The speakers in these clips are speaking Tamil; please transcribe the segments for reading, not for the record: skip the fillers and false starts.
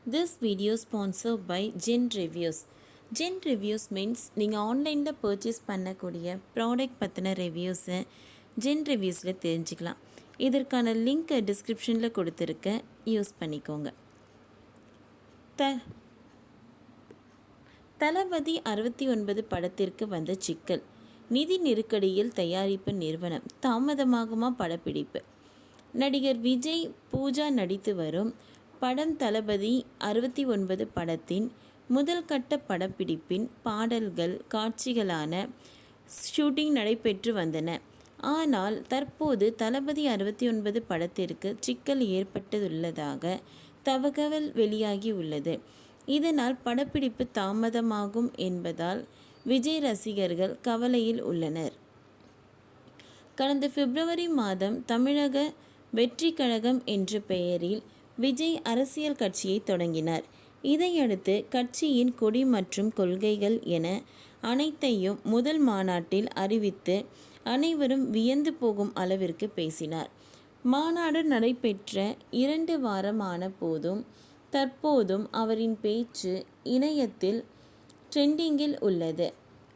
This video sponsored by Gen Reviews. Gen Reviews means நீங்கள் ஆன்லைனில் பர்ச்சேஸ் பண்ணக்கூடிய ப்ராடக்ட் பற்றின ரிவ்யூஸை ஜென் ரிவ்யூஸில் தெரிஞ்சுக்கலாம். இதற்கான லிங்க் டிஸ்கிரிப்ஷனில் கொடுத்துருக்க, யூஸ் பண்ணிக்கோங்க. தளபதி 69 படத்திற்கு வந்த சிக்கல். நிதி நெருக்கடியில் தயாரிப்பு நிறுவனம் தாமதமாகுமா படப்பிடிப்பு. நடிகர் விஜய் பூஜா நடித்து வரும் படம் தளபதி 69 படத்தின் முதல் கட்ட படப்பிடிப்பின் பாடல்கள் காட்சிகளான ஷூட்டிங் நடைபெற்று வந்தன. ஆனால் தற்போது தளபதி 69 படத்திற்கு சிக்கல் ஏற்பட்டுள்ளதாக தகவல் வெளியாகியுள்ளது. இதனால் படப்பிடிப்பு தாமதமாகும் என்பதால் விஜய் ரசிகர்கள் கவலையில் உள்ளனர். கடந்த பிப்ரவரி மாதம் தமிழக வெற்றி கழகம் என்ற பெயரில் விஜய் அரசியல் கட்சியை தொடங்கினார். இதையடுத்து கட்சியின் கொடி மற்றும் கொள்கைகள் என அனைத்தையும் முதல் மாநாட்டில் அறிவித்து அனைவரும் வியந்து போகும் அளவிற்கு பேசினார். மாநாடு நடைபெற்ற 2 வாரமான போதும் தற்போதும் அவரின் பேச்சு இணையத்தில் ட்ரெண்டிங்கில் உள்ளது.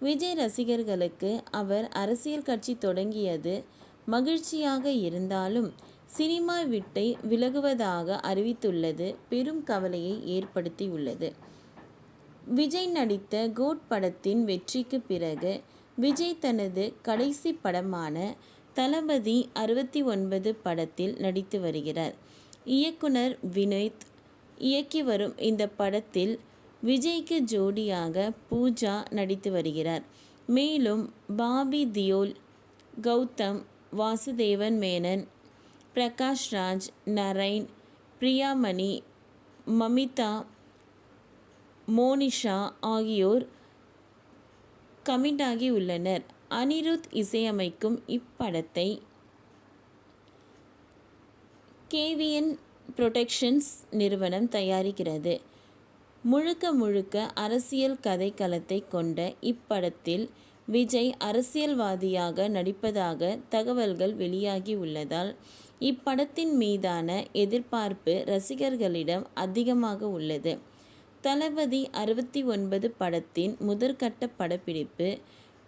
விஜய் ரசிகர்களுக்கு அவர் அரசியல் கட்சி தொடங்கியது மகிழ்ச்சியாக இருந்தாலும் சினிமா விட்டை விலகுவதாக அறிவித்துள்ளது பெரும் கவலையை ஏற்படுத்தியுள்ளது. விஜய் நடித்த கோட் படத்தின் வெற்றிக்கு பிறகு விஜய் தனது கடைசி படமான தளபதி 69 படத்தில் நடித்து வருகிறார். இயக்குனர் வினோத் இயக்கி வரும் இந்த படத்தில் விஜய்க்கு ஜோடியாக பூஜா நடித்து வருகிறார். மேலும் பாபி தியோல், கௌதம் வாசுதேவன் மேனன், பிரகாஷ் ராஜ், நரைன், பிரியாமணி, மமிதா, மோனிஷா ஆகியோர் கமிட் ஆகியுள்ளனர். அனிருத் இசையமைக்கும் இப்படத்தை கேவிஎன் புரொடக்ஷன்ஸ் நிறுவனம் தயாரிக்கிறது. முழுக்க அரசியல் கதைக்களத்தை கொண்ட இப்படத்தில் விஜய் அரசியல்வாதியாக நடிப்பதாக தகவல்கள் வெளியாகி உள்ளதால் இப்படத்தின் மீதான எதிர்பார்ப்பு ரசிகர்களிடம் அதிகமாக உள்ளது. தளபதி 69 படத்தின் முதற்கட்ட படப்பிடிப்பு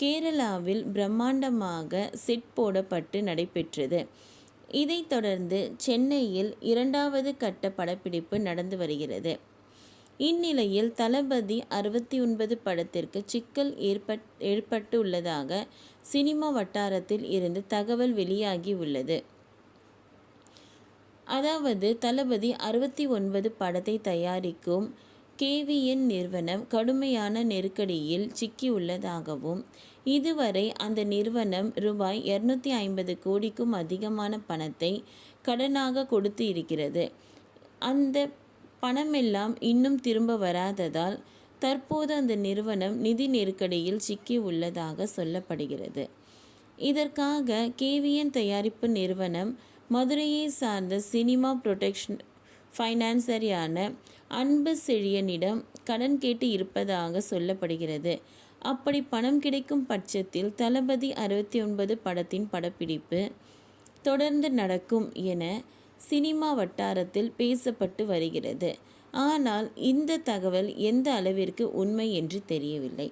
கேரளாவில் பிரம்மாண்டமாக செட் போடப்பட்டு நடைபெற்றது. இதைத் தொடர்ந்து சென்னையில் 2வது கட்ட படப்பிடிப்பு நடந்து வருகிறது. இந்நிலையில் தளபதி 69 படத்திற்கு சிக்கல் ஏற்பட்டுள்ளதாக சினிமா வட்டாரத்தில் இருந்து தகவல் வெளியாகி உள்ளது. அதாவது தளபதி 69 படத்தை தயாரிக்கும் கேவிஎன் நிறுவனம் கடுமையான நெருக்கடியில் சிக்கியுள்ளதாகவும் இதுவரை அந்த நிறுவனம் ரூபாய் 250 கோடிக்கும் அதிகமான பணத்தை கடனாக கொடுத்து இருக்கிறது. அந்த பணமெல்லாம் இன்னும் திரும்ப வராததால் தற்போது அந்த நிறுவனம் நிதி நெருக்கடியில் சிக்கி உள்ளதாக சொல்லப்படுகிறது. இதற்காக கேவிஎன் தயாரிப்பு நிறுவனம் மதுரையை சார்ந்த சினிமா புரொடக்ஷன் ஃபைனான்சரியான அன்பு செழியனிடம் கடன் கேட்டு இருப்பதாக சொல்லப்படுகிறது. அப்படி பணம் கிடைக்கும் பட்சத்தில் தளபதி 69 படத்தின் படப்பிடிப்பு தொடர்ந்து நடக்கும் என சினிமா வட்டாரத்தில் பேசப்பட்டு வருகிறது. ஆனால் இந்த தகவல் எந்த அளவிற்கு உண்மை என்று தெரியவில்லை.